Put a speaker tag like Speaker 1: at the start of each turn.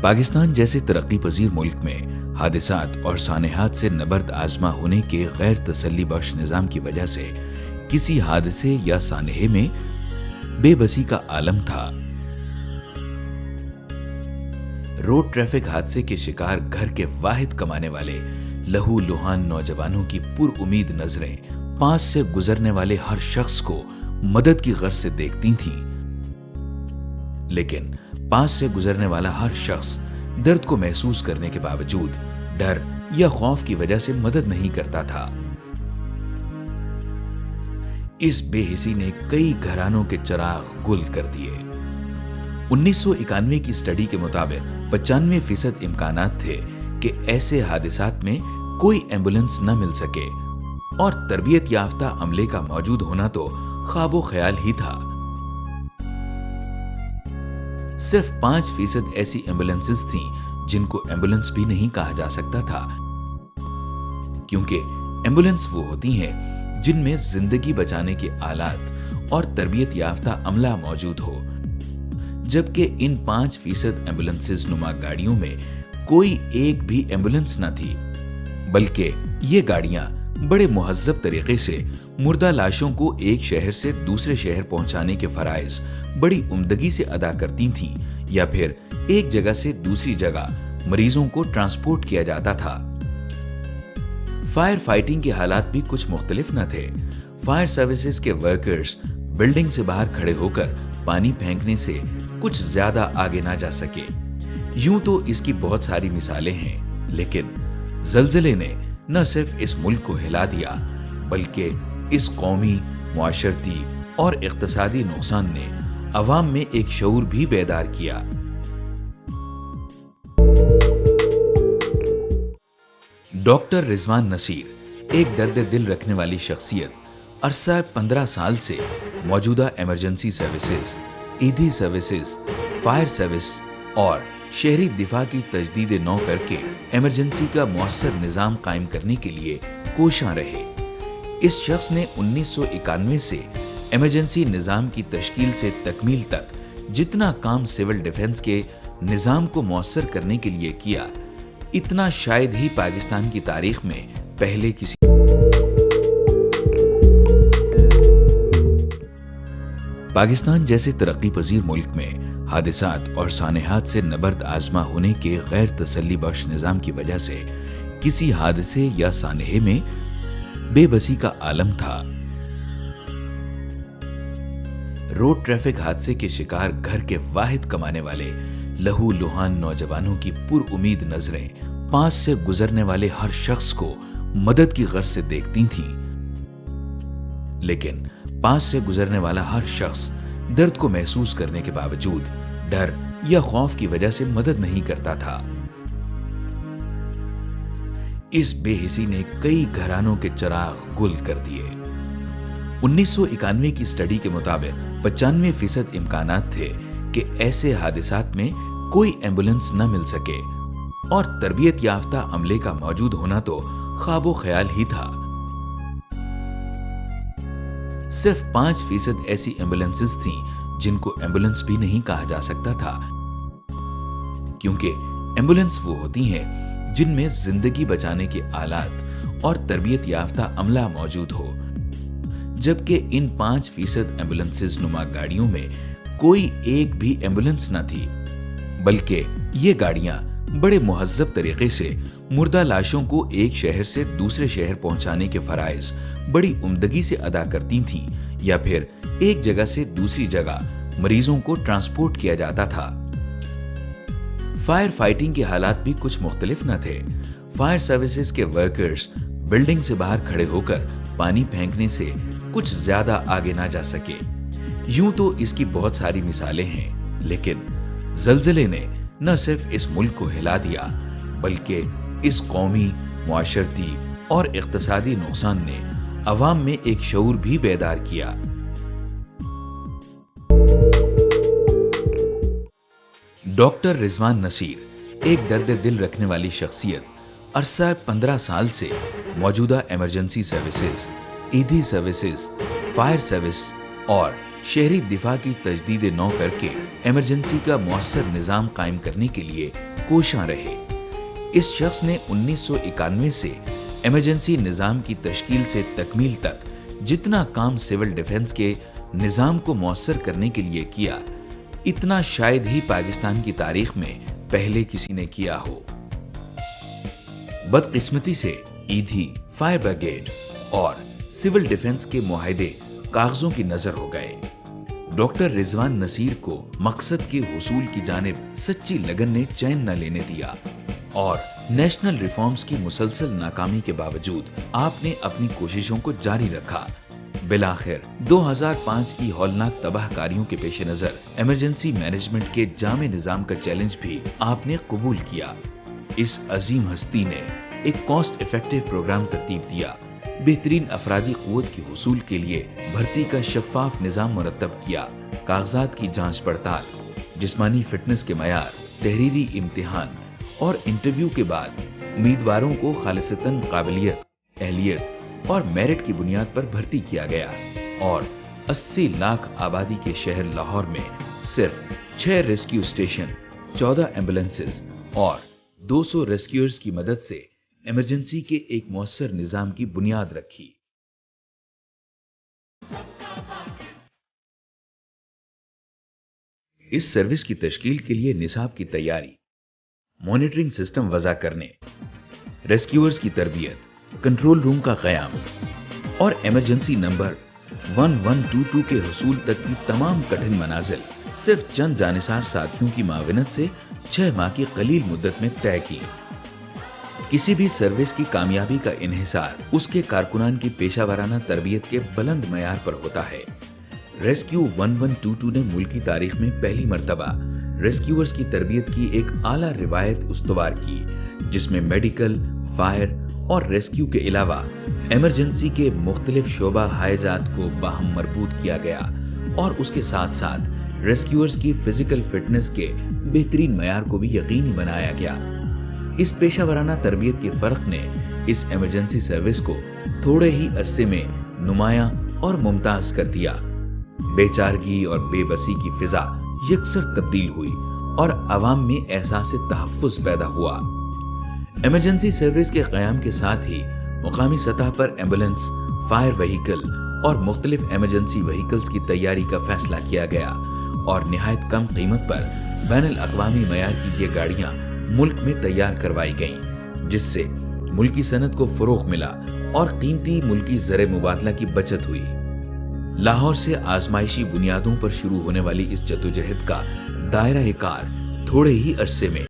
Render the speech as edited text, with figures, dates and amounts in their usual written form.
Speaker 1: पाकिस्तान जैसे तरक्की पजीर मुल्क में हादिसात और सानेहात से नबर्द आजमा होने के गैर तसल्ली बख्श निजाम की वजह से किसी हादसे या सानेहे में बेबसी का आलम था। रोड ट्रैफिक हादसे के शिकार घर के वाहिद कमाने वाले लहू लुहान नौजवानों की पुरउमीद नजरें पास से गुजरने वाले हर शख्स को मदद की गर्ज से देखती थीं। लेकिन पास से गुजरने वाला हर शख्स दर्द को महसूस करने के बावजूद डर या खौफ की वजह से मदद नहीं करता था। इस बेहिसी ने कई घरानों के चिराग गुल कर दिए। 1991 की स्टडी के मुताबिक 95% इम्कानात थे कि ऐसे हादिसात में कोई एम्बुलेंस न मिल सके और तरबियत याफ्ता अमले का मौजूद होना तो ख्वाबो ख्याल ही था। सिर्फ 5% ऐसी एम्बुलेंसेस थीं जिनको एम्बुलेंस भी नहीं कहा जा सकता था, क्योंकि एम्बुलेंस वो होती हैं जिनमें जिंदगी बचाने के आलात और तरबियत याफ्ता अमला मौजूद हो, जबकि इन 5% एम्बुलेंसेस नुमा गाड़ियों में कोई एक भी एम्बुलेंस न थी, बल्कि ये गाड़ियां बड़े मुहज्जब तरीके से मुर्दा लाशों को एक शहर से दूसरे शहर पहुंचाने के फराइज बड़ी उम्दगी से अदा करती थीं, या फिर एक जगह से दूसरी जगह मरीजों को ट्रांसपोर्ट किया जाता था। फायर फाइटिंग के हालात भी कुछ मुख्तलिफ न थे। फायर सर्विसेज के वर्कर्स बिल्डिंग से बाहर खड़े होकर पानी फेंकने से कुछ ज्यादा आगे ना जा सके। यूं तो इसकी बहुत सारी मिसालें हैं, लेकिन ज़लज़ले ने न सिर्फ इस मुल्क को हिला दिया, बल्कि इस कौमी, मुआशरती और इक्तिसादी नुकसान ने अवाम में एक शऊर भी बेदार किया। डॉक्टर रिजवान नसीर एक दर्द दिल रखने वाली शख्सियत अरसा 15 साल से मौजूदा इमरजेंसी सर्विसेज, ईदी सर्विसेज, फायर सर्विस और शहरी दिफा की तजदीद नौ करके इमरजेंसी का मौसर निजाम कायम करने के लिए कोशां रहे। इस शख्स ने 1991 से इमरजेंसी निजाम की तश्कील से तकमील तक जितना काम सिविल डिफेंस के निजाम को मौसर करने के लिए किया, इतना शायद ही पाकिस्तान की तारीख में पहले किसी। पाकिस्तान जैसे तरक्की पजीर मुल्क में हादिसात और सानेहात से नबर्द आजमा होने के गैर तसल्ली बख्श निजाम की वजह से किसी हादसे या सानेहे में बेबसी का आलम था। रोड ट्रैफिक हादसे के शिकार घर के वाहिद कमाने वाले लहू लुहान नौजवानों की पुरउमीद नजरें पास से गुजरने वाले हर शख्स को मदद की गर्ज से देखती थीं। लेकिन पास से गुजरने वाला हर शख्स दर्द को महसूस करने के बावजूद डर या खौफ की वजह से मदद नहीं करता था। इस बेहिसी ने कई घरानों के चिराग गुल कर दिए। 1991 की स्टडी के मुताबिक 95% इम्कानात थे कि ऐसे हादिसात में कोई एम्बुलेंस न मिल सके और तरबियत याफ्ता अमले का मौजूद होना तो ख्वाबो ख्याल ही था। सिर्फ 5% ऐसी एम्बुलेंसेस थीं जिनको एम्बुलेंस भी नहीं कहा जा सकता था, क्योंकि एम्बुलेंस वो होती हैं जिनमें जिंदगी बचाने के आलात और तरबियत याफ्ता अमला मौजूद हो, जबकि इन 5% एम्बुलेंसेस नुमा गाड़ियों में कोई एक भी एम्बुलेंस न थी, बल्कि ये गाड़ियां बड़े मुहज्जब तरीके से मुर्दा लाशों को एक शहर से दूसरे शहर पहुंचाने के फराइज बड़ी उम्दगी से अदा करती थीं, या फिर एक जगह से दूसरी जगह मरीजों को ट्रांसपोर्ट किया जाता था। फायर फाइटिंग के हालात भी कुछ मुख्तलिफ न थे। फायर सर्विसेज के वर्कर्स बिल्डिंग से बाहर खड़े होकर पानी फेंकने से कुछ ज्यादा आगे ना जा सके। यूं तो इसकी बहुत सारी मिसालें हैं, लेकिन ज़लज़ले ने न सिर्फ इस मुल्क को हिला दिया, बल्कि इस कौमी, मुआशरती और इक्तिसादी नुकसान ने अवाम में एक शऊर भी बेदार किया। डॉक्टर रिजवान नसीर एक दर्द दिल रखने वाली शख्सियत अरसा 15 साल से मौजूदा इमरजेंसी सर्विसेज, ईदी सर्विसेज, फायर सर्विस और शहरी दिफा की तजदीद नौ करके इमरजेंसी का मौसर निजाम कायम करने के लिए कोशां रहे। इस शख्स ने 1991 से इमरजेंसी निजाम की तश्कील से तकमील तक जितना काम सिविल डिफेंस के निजाम को मौसर करने के लिए किया, इतना शायद ही पाकिस्तान की तारीख में पहले किसी ने किया हो। बदकिस्मती से ईधी, फायर ब्रिगेड और सिविल डिफेंस के मुआहदे कागजों की नजर हो गए। डॉक्टर रिजवान नसीर को मकसद के हुसूल की जानिब सच्ची लगन ने चैन न लेने दिया और नेशनल रिफॉर्म्स की मुसलसल नाकामी के बावजूद आपने अपनी कोशिशों को जारी रखा। बिलाखिर 2005 की हौलनाक तबाहकारियों के पेश नजर इमरजेंसी मैनेजमेंट के जामे निजाम का चैलेंज भी आपने कबूल किया। इस अजीम हस्ती ने एक कॉस्ट इफेक्टिव प्रोग्राम तरतीब दिया, बेहतरीन अफरादी कुव्वत के हुसूल के लिए भर्ती का शफाफ निजाम मुरतब किया, कागजात की जांच पड़ताल, जिस्मानी फिटनेस के मयार, तहरीरी इम्तिहान और इंटरव्यू के बाद उम्मीदवारों को खालिसतन काबिलियत, अहलियत और मेरिट की बुनियाद पर भर्ती किया गया और 80 लाख आबादी के शहर लाहौर में सिर्फ 6 रेस्क्यू स्टेशन, 14 एम्बुलेंसेस और 200 रेस्क्यूअर्स की मदद से इमरजेंसी के एक मौसर निजाम की बुनियाद रखी। इस सर्विस की तश्कील के लिए निसाब की तैयारी, मॉनिटरिंग सिस्टम वज़ा करने, रेस्क्यूअर्स की तरबियत, कंट्रोल रूम का क़याम और इमरजेंसी नंबर 1122 के हुसूल तक की तमाम कठिन मनाजिल सिर्फ चंद जानिसार साथियों की माविनत से 6 माह की कलील मुद्दत में तय की। किसी भी सर्विस की कामयाबी का इन्हिसार उसके कारकुनान की पेशावराना तरबियत के बुलंद मयार पर होता है। रेस्क्यू 1122 ने मुल्की तारीख में पहली मर्तबा रेस्क्यूअर्स की तरबियत की एक आला रिवायत उस्तवार की, जिसमें मेडिकल, फायर और रेस्क्यू के अलावा इमरजेंसी के मुख्तलिफ शोबा हायजात को बाहम मरबूत किया गया और उसके साथ साथ रेस्क्यूअर्स की फिजिकल फिटनेस के बेहतरीन मयार को भी यकीनी बनाया गया। इस पेशावराना तरबियत के फर्क ने इस इमरजेंसी सर्विस को थोड़े ही अरसे में नुमाया और मुमताज कर दिया। बेचारगी और बेबसी की फिजा यकसर तब्दील हुई और अवाम में एहसास तहफ्फुज़ पैदा हुआ। इमरजेंसी सर्विस के क़याम के साथ ही मुकामी सतह पर एम्बुलेंस, फायर व्हीकल और मुख्तलिफ इमरजेंसी व्हीकल्स की तैयारी का फैसला किया गया और निहायत कम कीमत पर बैनुल अक़वामी मयार की ये गाड़ियां मुल्क में तैयार करवाई गईं, जिससे मुल्की सनत को फरोग मिला और कीमती मुल्की ज़र मुबादला की बचत हुई। लाहौर से आजमाइशी बुनियादों पर शुरू होने वाली इस जद्दोजहद का दायरा कार थोड़े ही अरसे में